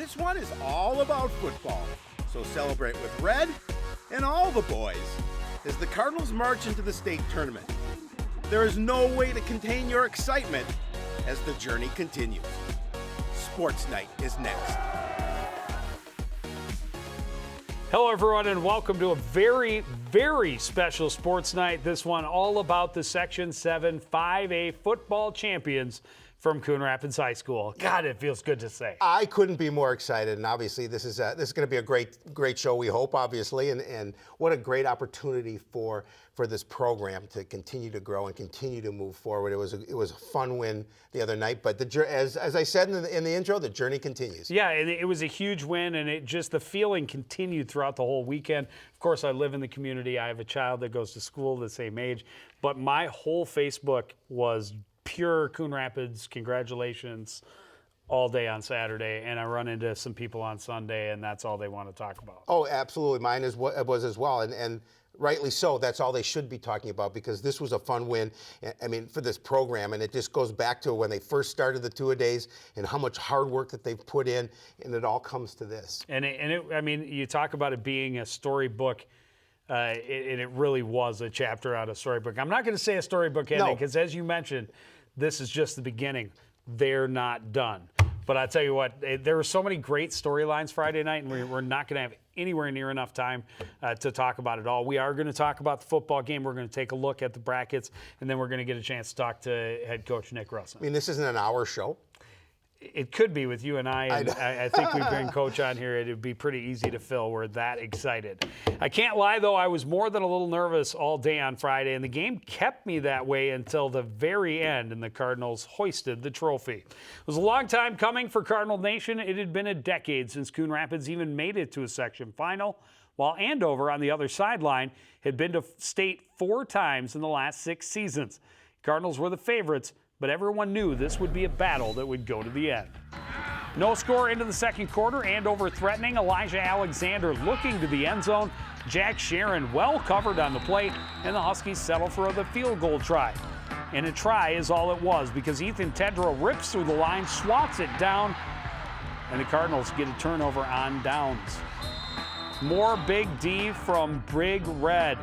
This one is all about football, so celebrate with Red and all the boys as the Cardinals march into the state tournament. There is no way to contain your excitement as the journey continues. Sports Night is next. Hello, everyone, and welcome to a very, very special Sports Night. This one all about the Section 7 5A football champions from Coon Rapids High School. God, it feels good to say. I couldn't be more excited, and obviously this is going to be a great show, we hope, obviously, and what a great opportunity for this program to continue to grow and continue to move forward. It was a fun win the other night, but as I said in the intro, the journey continues. Yeah, it was a huge win, and the feeling continued throughout the whole weekend. Of course, I live in the community. I have a child that goes to school the same age, but my whole Facebook was pure Coon Rapids congratulations all day on Saturday, and I run into some people on Sunday, and that's all they want to talk about. Oh, absolutely. Mine was as well, and rightly so. That's all they should be talking about, because this was a fun win, I mean, for this program, and it just goes back to when they first started the two-a-days and how much hard work that they've put in, and it all comes to this. And I mean, you talk about it being a storybook. It really was a chapter out of storybook. I'm not going to say a storybook ending, because as you mentioned, this is just the beginning. They're not done. But I tell you what, there were so many great storylines Friday night, and we're not going to have anywhere near enough time to talk about it all. We are going to talk about the football game. We're going to take a look at the brackets, and then we're going to get a chance to talk to head coach Nick Rustin. I mean, this isn't an hour show. It could be with you and I think we bring Coach on here. It would be pretty easy to fill. We're that excited. I can't lie, though. I was more than a little nervous all day on Friday, and the game kept me that way until the very end, and the Cardinals hoisted the trophy. It was a long time coming for Cardinal Nation. It had been a decade since Coon Rapids even made it to a section final, while Andover on the other sideline had been to state 4 times in the last 6 seasons. Cardinals were the favorites, but everyone knew this would be a battle that would go to the end. No score into the second quarter. Andover threatening. Elijah Alexander looking to the end zone. Jack Sharon well covered on the play, and the Huskies settle for the field goal try. And a try is all it was, because Ethan Tedrow rips through the line, swats it down, and the Cardinals get a turnover on downs. More Big D from Big Red.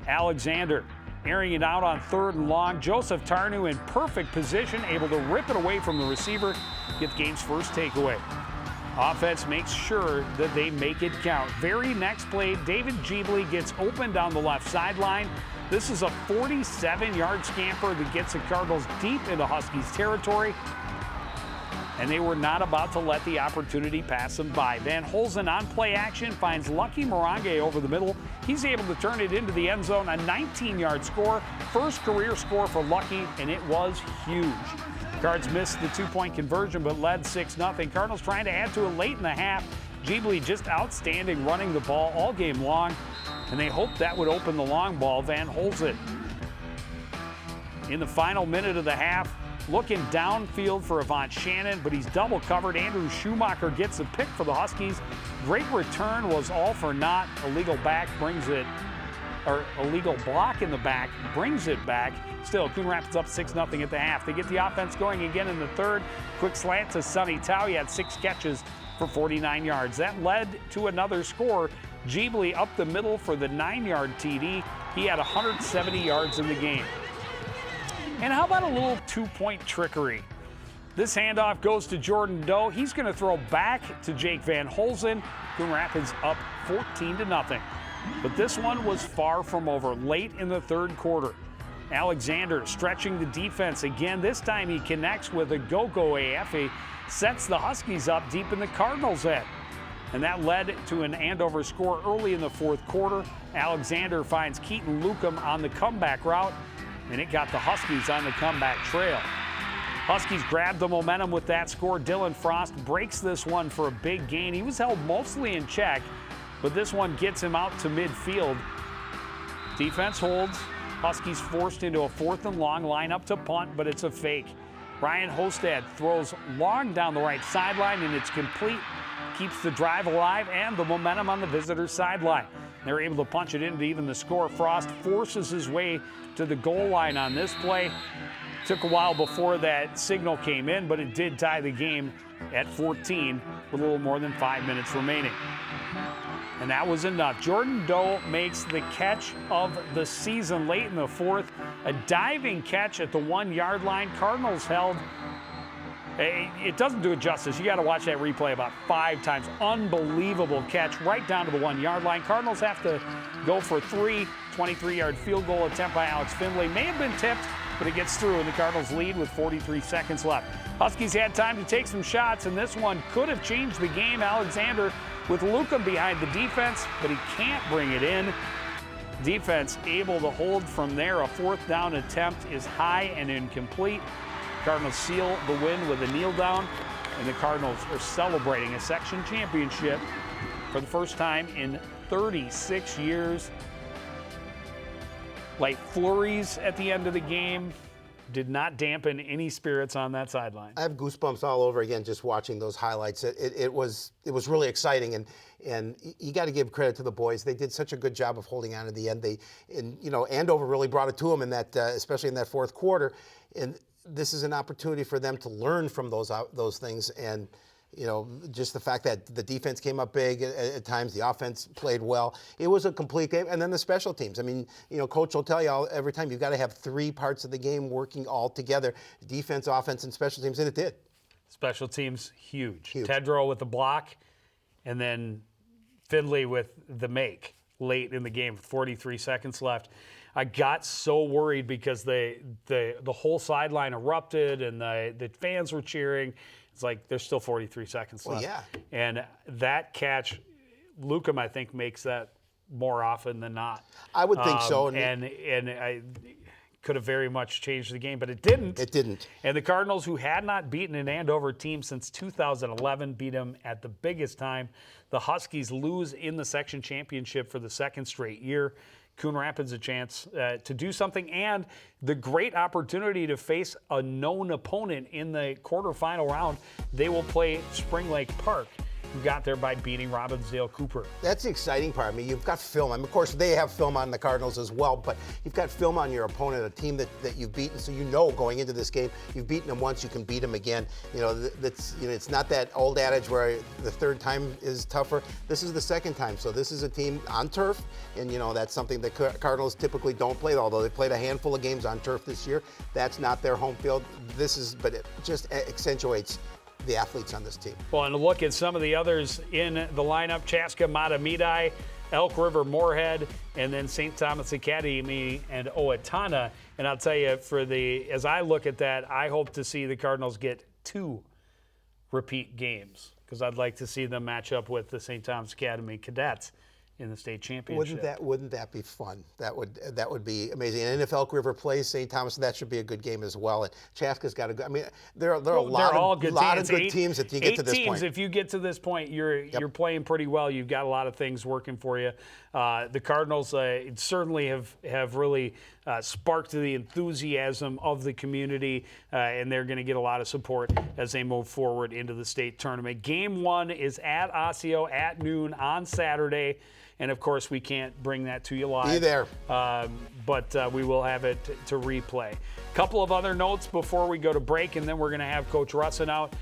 Alexander airing it out on 3rd and long. Joseph Tarnu in perfect position, able to rip it away from the receiver, get the game's first takeaway. Offense makes sure that they make it count. Very next play, David Jeebley gets open down the left sideline. This is a 47-yard scamper that gets the Cardinals deep into Huskies territory, and they were not about to let the opportunity pass them by. Van Holzen on play action finds Lucky Morange over the middle. He's able to turn it into the end zone, a 19-yard score, first career score for Lucky, and it was huge. Cards missed the 2-point conversion but led 6-0. Cardinals trying to add to it late in the half. Jeebley just outstanding running the ball all game long, and they hoped that would open the long ball. Van Holzen in the final minute of the half, looking downfield for Avant Shannon, but he's double covered. Andrew Schumacher gets the pick for the Huskies. Great return was all for naught. Illegal block in the back brings it back. Still, Coon Rapids up 6-0 at the half. They get the offense going again in the third. Quick slant to Sonny Tao. He had 6 catches for 49 yards. That led to another score. Jeebley up the middle for the 9-yard TD. He had 170 yards in the game. And how about a little 2-point trickery? This handoff goes to Jordan Doe. He's going to throw back to Jake Van Holzen. Coon Rapids up 14-0. But this one was far from over. Late in the third quarter, Alexander stretching the defense again. This time he connects with a go-go AF. He sets the Huskies up deep in the Cardinals' end. And that led to an Andover score early in the fourth quarter. Alexander finds Keaton Lukum on the comeback route, and it got the Huskies on the comeback trail. Huskies grabbed the momentum with that score. Dylan Frost breaks this one for a big gain. He was held mostly in check, but this one gets him out to midfield. Defense holds. Huskies forced into a 4th and long, line up to punt, but it's a fake. Ryan Hostad throws long down the right sideline, and it's complete. Keeps the drive alive and the momentum on the visitor's sideline. They're able to punch it into even the score. Frost forces his way to the goal line on this play. Took a while before that signal came in, but it did tie the game at 14 with a little more than 5 minutes remaining. And that was enough. Jordan Doe makes the catch of the season late in the fourth. A diving catch at the 1-yard line. Cardinals held. It doesn't do it justice. You got to watch that replay about 5 times. Unbelievable catch right down to the 1-yard line. Cardinals have to go for 3. 23-yard field goal attempt by Alex Findlay. May have been tipped, but it gets through, and the Cardinals lead with 43 seconds left. Huskies had time to take some shots, and this one could have changed the game. Alexander with Luca behind the defense, but he can't bring it in. Defense able to hold from there. A 4th down attempt is high and incomplete. Cardinals seal the win with a kneel down, and the Cardinals are celebrating a section championship for the first time in 36 years. Light flurries at the end of the game did not dampen any spirits on that sideline. I have goosebumps all over again just watching those highlights. It was really exciting, and you got to give credit to the boys. They did such a good job of holding on to the end. Andover really brought it to them in that, especially in that fourth quarter. And this is an opportunity for them to learn from those things. And just the fact that the defense came up big at times, the offense played well. It was a complete game. And then the special teams. I mean, Coach will tell you every time you've got to have 3 parts of the game working all together: defense, offense, and special teams, and it did. Special teams, huge. Tedrow with the block, and then Findlay with the make late in the game with 43 seconds left. I got so worried because the whole sideline erupted and the fans were cheering. It's like there's still 43 seconds left. Yeah. And that catch, Lukem, I think, makes that more often than not. I would think so. And I could have very much changed the game, but it didn't. It didn't. And the Cardinals, who had not beaten an Andover team since 2011, beat them at the biggest time. The Huskies lose in the section championship for the 2nd straight year. Coon Rapids a chance to do something, and the great opportunity to face a known opponent in the quarterfinal round. They will play Spring Lake Park, who got there by beating Robbinsdale Cooper. That's the exciting part. I mean, you've got film. I mean, of course, they have film on the Cardinals as well, but you've got film on your opponent, a team that you've beaten, so going into this game, you've beaten them once, you can beat them again. It's not that old adage where the 3rd time is tougher. This is the 2nd time, so this is a team on turf, and that's something the Cardinals typically don't play, although they played a handful of games on turf this year. That's not their home field. But it just accentuates the athletes on this team. Well, and a look at some of the others in the lineup: Chaska, Matamidi, Elk River, Moorhead, and then St. Thomas Academy and Owatonna. And I'll tell you, as I look at that, I hope to see the Cardinals get 2 repeat games, because I'd like to see them match up with the St. Thomas Academy Cadets in the state championship. Wouldn't that be fun? That would be amazing. And if Elk River plays St. Thomas, that should be a good game as well. And Chaska's got a good. I mean, there are a lot of good teams that you get to this point. 8 teams. If you get to this point, you're playing pretty well. You've got a lot of things working for you. The Cardinals certainly have really sparked the enthusiasm of the community, and they're going to get a lot of support as they move forward into the state tournament. Game 1 is at Osseo at noon on Saturday. And, of course, we can't bring that to you live. Be there. But we will have it to replay. A couple of other notes before we go to break, and then we're going to have Coach Rustin out,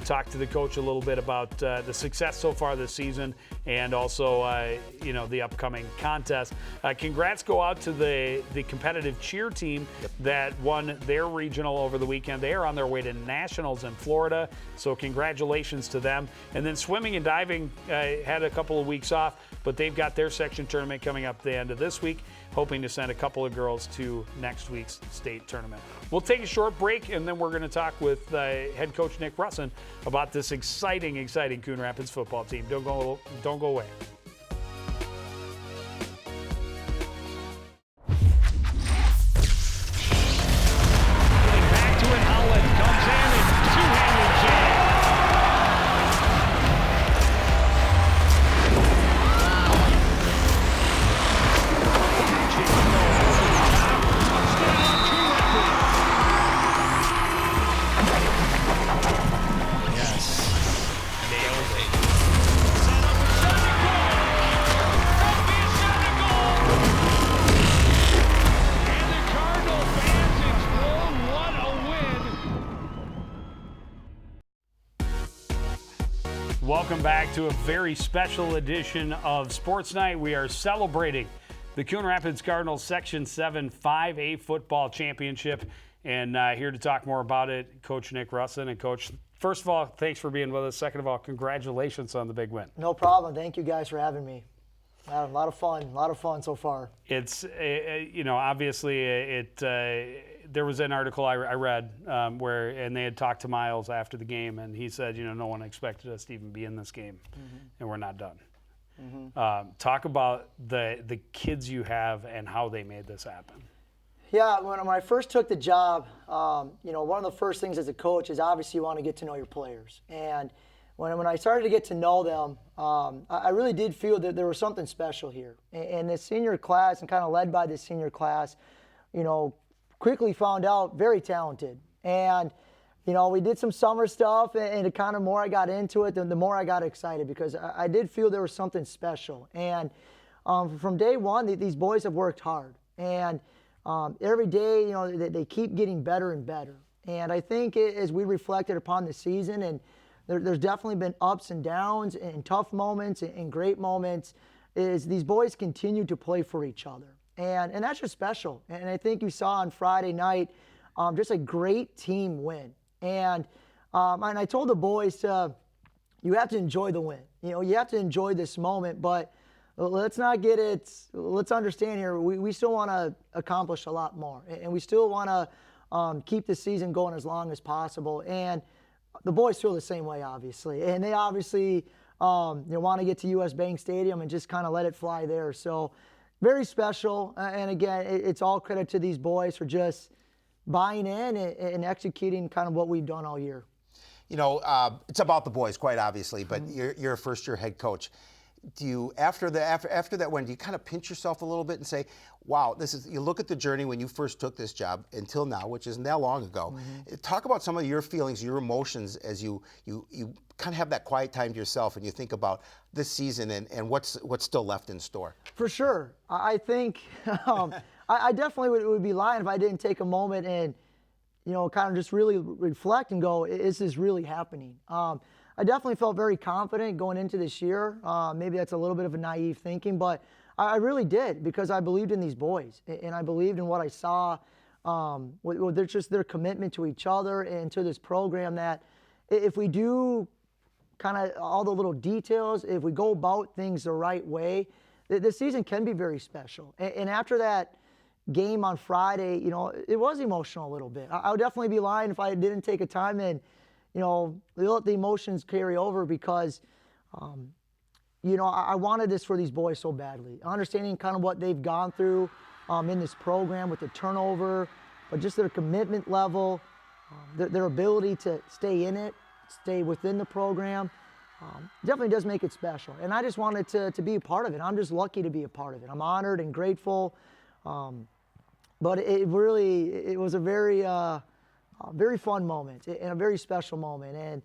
talk to the coach a little bit about the success so far this season, and also, the upcoming contest. Congrats go out to the competitive cheer team that won their regional over the weekend. They are on their way to nationals in Florida, so congratulations to them. And then swimming and diving had a couple of weeks off, but they've got their section tournament coming up the end of this week, hoping to send a couple of girls to next week's state tournament. We'll take a short break, and then we're going to talk with head coach Nick Rustin about this exciting Coon Rapids football team. Don't go away. Back to it, Holland comes in and two-handed jab. Yes. Nailed it. Welcome back to a very special edition of Sports Night. We are celebrating the Coon Rapids Cardinals Section 7 5A football championship. And here to talk more about it, Coach Nick Rustin. And Coach, first of all, thanks for being with us. Second of all, congratulations on the big win. No problem. Thank you guys for having me. A lot of fun so far. It's, obviously there was an article I read and they had talked to Miles after the game, and he said, no one expected us to even be in this game, and we're not done. Talk about the kids you have and how they made this happen. Yeah, when I first took the job, one of the first things as a coach is obviously you want to get to know your players. And when I started to get to know them, I really did feel that there was something special here. And the senior class, and kind of led by the senior class, quickly found out very talented. And, we did some summer stuff, and the kind of more I got into it, the more I got excited, because I did feel there was something special. And from day one, these boys have worked hard. And every day, they keep getting better and better. And I think as we reflected upon the season, and there's definitely been ups and downs and tough moments and great moments, is these boys continue to play for each other. And that's just special. And I think you saw on Friday night just a great team win. And I told the boys, you have to enjoy the win. You have to enjoy this moment, but let's not get it. Let's understand here, we still want to accomplish a lot more. And we still want to keep the season going as long as possible. And the boys feel the same way, obviously. And they obviously want to get to US Bank Stadium and just kind of let it fly there. So very special. And again, it's all credit to these boys for just buying in and executing kind of what we've done all year. It's about the boys, quite obviously, but you're a first-year head coach. Do you, after that win, do you kind of pinch yourself a little bit and say, wow, you look at the journey when you first took this job until now, which isn't that long ago. Talk about some of your feelings, your emotions as you kind of have that quiet time to yourself and you think about this season and what's still left in store. For sure. I think I definitely would be lying if I didn't take a moment and, kind of just really reflect and go, is this really happening? I definitely felt very confident going into this year. Maybe that's a little bit of a naive thinking, but I really did, because I believed in these boys, and I believed in what I saw with just their commitment to each other and to this program, that if we do kind of all the little details, if we go about things the right way, this season can be very special. And after that game on Friday, it was emotional a little bit. I would definitely be lying if I didn't take a time and let the emotions carry over, because, I wanted this for these boys so badly. Understanding kind of what they've gone through in this program with the turnover, but just their commitment level, their ability to stay in it, stay within the program, definitely does make it special. And I just wanted to be a part of it. I'm just lucky to be a part of it. I'm honored and grateful. But it was a very fun moment and a very special moment, and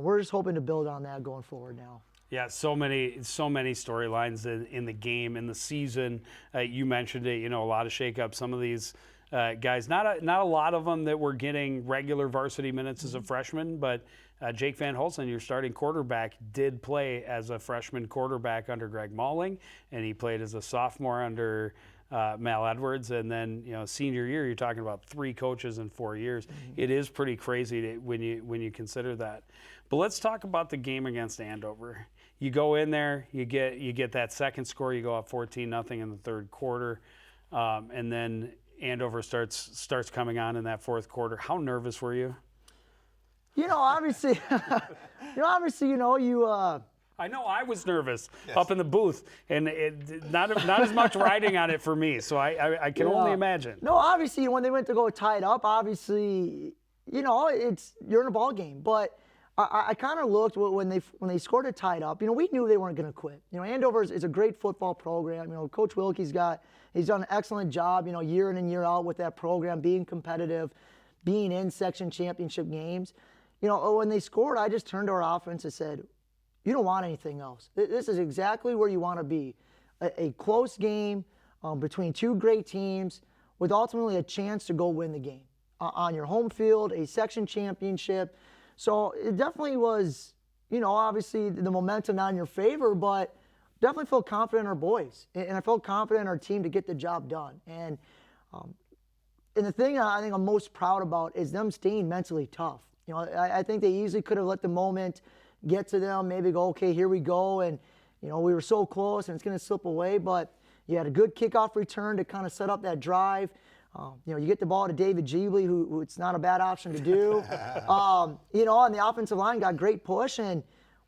we're just hoping to build on that going forward now. Yeah, so many storylines in the game, in the season. You mentioned it, a lot of shakeups. Some of these guys, not a lot of them that were getting regular varsity minutes as a freshman, but Jake Van Holsen, your starting quarterback, did play as a freshman quarterback under Greg Malling, and he played as a sophomore under Mal Edwards, and then senior year, you're talking about 3 coaches in 4 years. It is pretty crazy when you consider that. But let's talk about the game against Andover. You go in there, you get that second score, you go up 14-0 in the third quarter, and then Andover starts coming on in that fourth quarter. How nervous were you? Obviously, I know I was nervous up in the booth, and not as much riding on it for me, so I can only imagine. No, obviously, when they went to go tie it up, obviously, you're in a ball game. But I kind of looked when they scored it tied up. We knew they weren't going to quit. Andover is a great football program. Coach Wilkie's done an excellent job. Year in and year out with that program, being competitive, being in section championship games. When they scored, I just turned to our offense and said, you don't want anything else. This is exactly where you want to be. A close game between 2 great teams with ultimately a chance to go win the game on your home field, a section championship. So it definitely was obviously the momentum not in your favor, but definitely feel confident in our boys. And I felt confident in our team to get the job done. And the thing I think I'm most proud about is them staying mentally tough. I think they easily could have let the moment get to them, maybe go, okay, here we go. And, we were so close and it's going to slip away. But you had a good kickoff return to kind of set up that drive. You get the ball to David Jeebly, who it's not a bad option to do. On the offensive line, got great push, and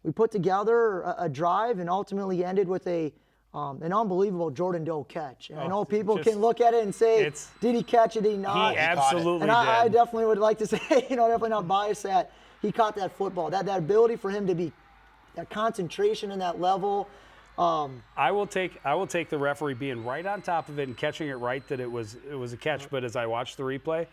we put together a drive and ultimately ended with an unbelievable Jordan Doe catch. And I know people can look at it and say, did he catch it, did he not? He absolutely did. And I definitely would like to say, definitely not biased that he caught that football. That ability for him to be, that concentration and that level. I will take the referee being right on top of it and catching it right that it was a catch. But as I watched the replay,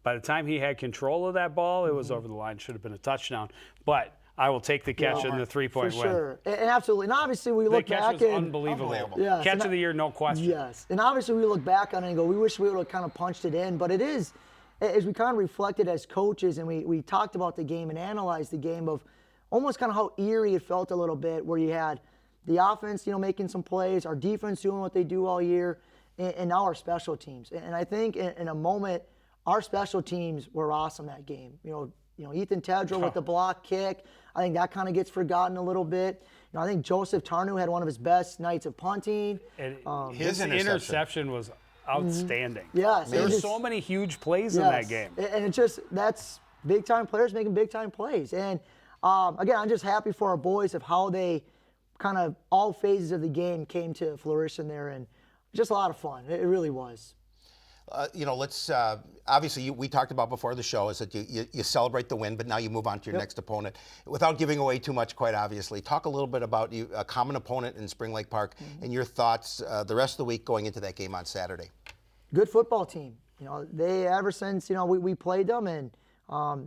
by the time he had control of that ball, it was over the line. Should have been a touchdown. But I will take the catch and the 3-point win. For sure, and absolutely. And obviously we look back and unbelievable. Yes, catch of the year, no question. Yes, and obviously we look back on it and go, we wish we would have kind of punched it in. But it is, as we kind of reflected as coaches and we talked about the game and analyzed the game of almost kind of how eerie it felt a little bit, where you had the offense, making some plays, our defense doing what they do all year, and now our special teams. And I think in a moment, our special teams were awesome that game. Ethan Tedrow with the block kick. I think that kind of gets forgotten a little bit. I think Joseph Tarnu had one of his best nights of punting. And his interception was outstanding. Yes. There were so many huge plays in that game. And it's just, that's big-time players making big-time plays. And, again, I'm just happy for our boys of how they kind of all phases of the game came to fruition there, and just a lot of fun. It really was. Let's obviously we talked about before the show is that you celebrate the win, but now you move on to your next opponent. Without giving away too much, quite obviously, talk a little bit about a common opponent in Spring Lake Park and your thoughts the rest of the week going into that game on Saturday. Good football team. They ever since we played them, and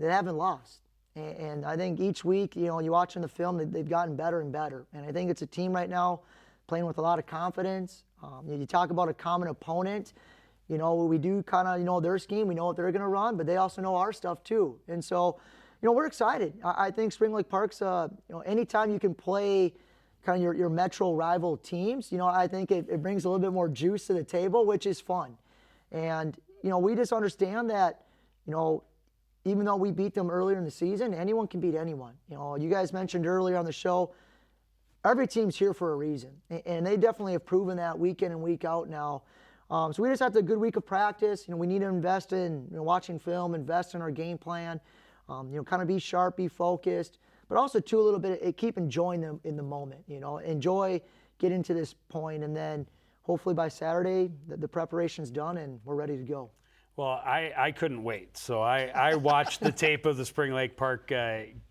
they haven't lost. And I think each week, you watching the film, they've gotten better and better. And I think it's a team right now playing with a lot of confidence. You talk about a common opponent. We do kind of know their scheme. We know what they're going to run, but they also know our stuff too. And so, we're excited. I think Spring Lake Park's, anytime you can play kind of your metro rival teams, I think it brings a little bit more juice to the table, which is fun. And, we just understand that, even though we beat them earlier in the season, anyone can beat anyone. You guys mentioned earlier on the show, every team's here for a reason. And they definitely have proven that week in and week out now. So we just had a good week of practice. We need to invest in watching film, invest in our game plan, kind of be sharp, be focused, but also too a little bit keep enjoying them in the moment. Enjoy getting to this point, and then hopefully by Saturday the preparation's done and we're ready to go. Well, I couldn't wait. So I watched the tape of the Spring Lake Park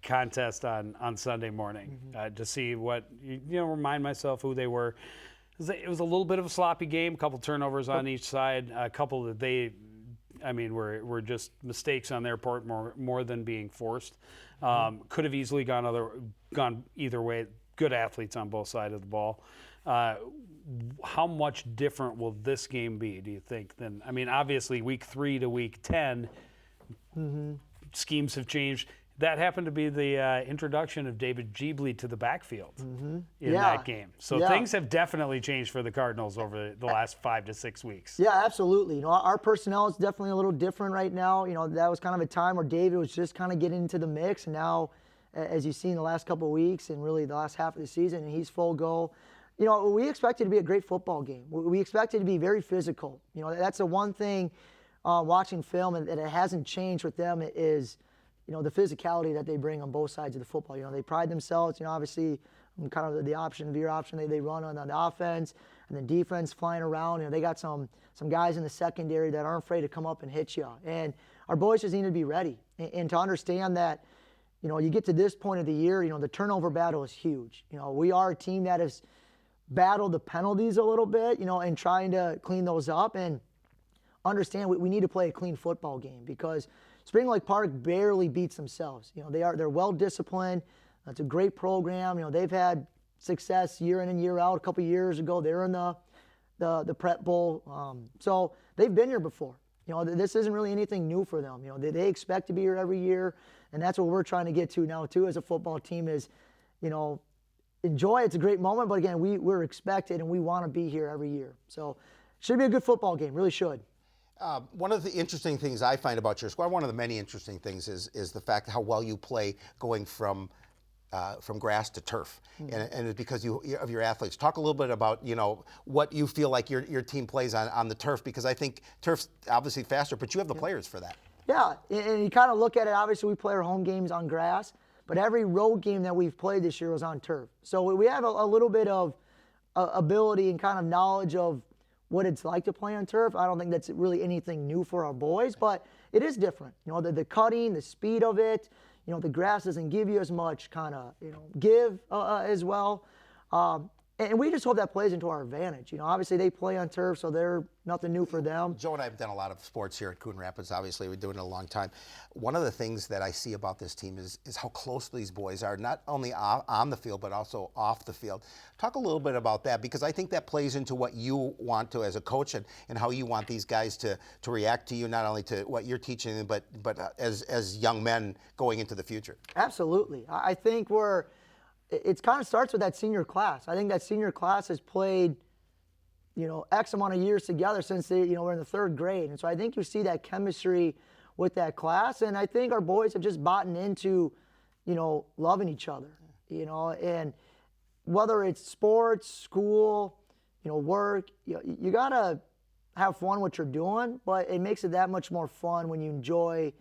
contest on Sunday morning to see what, remind myself who they were. It was a little bit of a sloppy game, a couple turnovers on each side, a couple that were just mistakes on their part more than being forced. Could have easily gone either way. Good athletes on both sides of the ball. How much different will this game be, do you think? Obviously week 3 to week 10, schemes have changed. That happened to be the introduction of David Jeebly to the backfield in that game. So things have definitely changed for the Cardinals over the last 5 to 6 weeks. Yeah, absolutely. Our personnel is definitely a little different right now. That was kind of a time where David was just kind of getting into the mix, and now, as you've seen the last couple of weeks and really the last half of the season, and he's full go. We expect it to be a great football game. We expect it to be very physical. That's the one thing watching film and that it hasn't changed with them is, the physicality that they bring on both sides of the football. They pride themselves, obviously, kind of the option, veer option they run on the offense, and then defense flying around. They got some guys in the secondary that aren't afraid to come up and hit you. And our boys just need to be ready and to understand that, you get to this point of the year, the turnover battle is huge. We are a team that has battled the penalties a little bit, and trying to clean those up and understand we need to play a clean football game because Spring Lake Park barely beats themselves. They're well disciplined. It's a great program. They've had success year in and year out. A couple years ago, they were in the Prep Bowl. So they've been here before. You know, this isn't really anything new for them. You know, they expect to be here every year, and that's what we're trying to get to now too as a football team is, you know, enjoy. It's a great moment, but again, we're expected and we want to be here every year. So should be a good football game, really should. One of the interesting things I find about your squad, one of the many interesting things is the fact how well you play going from grass to turf, and it's because of your athletes. Talk a little bit about, you know, what you feel like your team plays on the turf, because I think turf's obviously faster, but you have the players for that. Yeah, and you kind of look at it, obviously we play our home games on grass, but every road game that we've played this year was on turf. So we have a little bit of ability and kind of knowledge of what it's like to play on turf. I don't think that's really anything new for our boys, but it is different. You know, the cutting, the speed of it, you know, the grass doesn't give you as much kind of, you know, give as well. And we just hope that plays into our advantage. You know, obviously they play on turf, so they're nothing new for them. Joe and I have done a lot of sports here at Coon Rapids. Obviously, we've been doing it a long time. One of the things that I see about this team is how close these boys are, not only on the field, but also off the field. Talk a little bit about that, because I think that plays into what you want to as a coach and how you want these guys to react to you, not only to what you're teaching them, but as young men going into the future. Absolutely. I think it kind of starts with that senior class. I think that senior class has played, you know, X amount of years together since they, you know, were in the 3rd grade. And so I think you see that chemistry with that class. And I think our boys have just bought into, you know, loving each other, you know, and whether it's sports, school, you know, work, you got to have fun what you're doing, but it makes it that much more fun when you enjoy,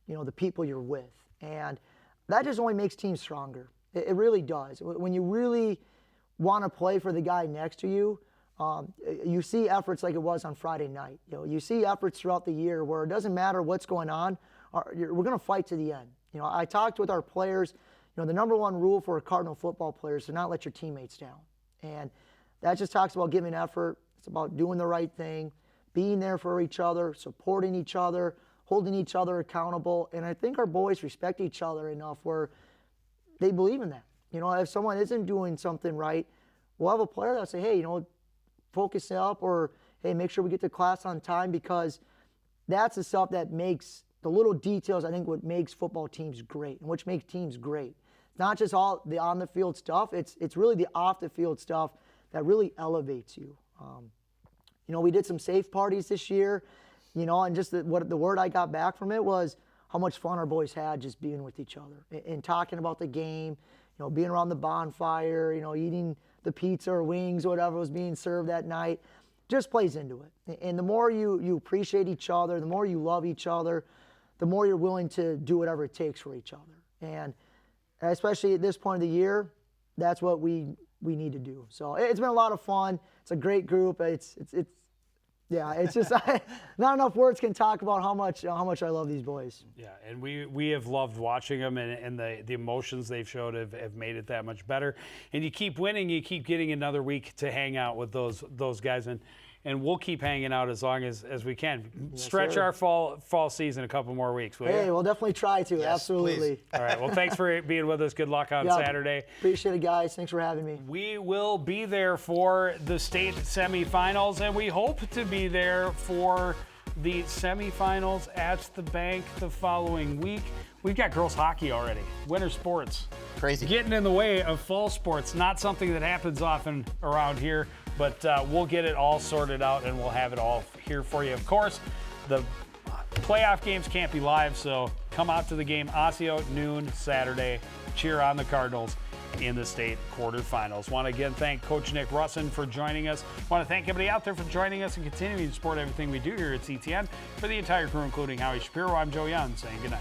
you know, the people you're with. And that just only makes teams stronger. It really does. When you really want to play for the guy next to you, you see efforts like it was on Friday night. You know, you see efforts throughout the year where it doesn't matter what's going on, we're going to fight to the end. You know, I talked with our players. You know, the number one rule for a Cardinal football player is to not let your teammates down, and that just talks about giving effort. It's about doing the right thing, being there for each other, supporting each other, holding each other accountable. And I think our boys respect each other enough where they believe in that. You know, if someone isn't doing something right, we'll have a player that'll say, hey, you know, focus up, or hey, make sure we get to class on time, because that's the stuff that makes the little details, I think, what makes football teams great and which makes teams great. It's not just all the on the field stuff, it's really the off the field stuff that really elevates you. You know, we did some safe parties this year, you know, and just the word I got back from it was how much fun our boys had just being with each other and talking about the game, you know, being around the bonfire, you know, eating the pizza or wings or whatever was being served that night. Just plays into it. And the more you appreciate each other, the more you love each other, the more you're willing to do whatever it takes for each other. And especially at this point of the year, that's what we need to do. So it's been a lot of fun. It's a great group. Yeah, it's just not enough words can talk about how much I love these boys. Yeah, and we have loved watching them, and the emotions they've showed have made it that much better. And you keep winning, you keep getting another week to hang out with those guys, and we'll keep hanging out as long as we can. Yes, Stretch sir. our fall season a couple more weeks, will you? Hey, we'll definitely try to. Yes, absolutely. please. All right, well, thanks for being with us. Good luck on Yeah, Saturday. Appreciate it, guys. Thanks for having me. We will be there for the state semifinals, and we hope to be there for the semifinals at the bank the following week. We've got girls hockey already. Winter sports. Crazy. Getting in the way of fall sports. Not something that happens often around here, but we'll get it all sorted out and we'll have it all here for you. Of course, the playoff games can't be live, so come out to the game. Osseo, noon Saturday. Cheer on the Cardinals in the state quarterfinals. Want to again thank Coach Nick Rustin for joining us. Want to thank everybody out there for joining us and continuing to support everything we do here at CTN. For the entire crew, including Howie Shapiro, I'm Joe Young saying good night.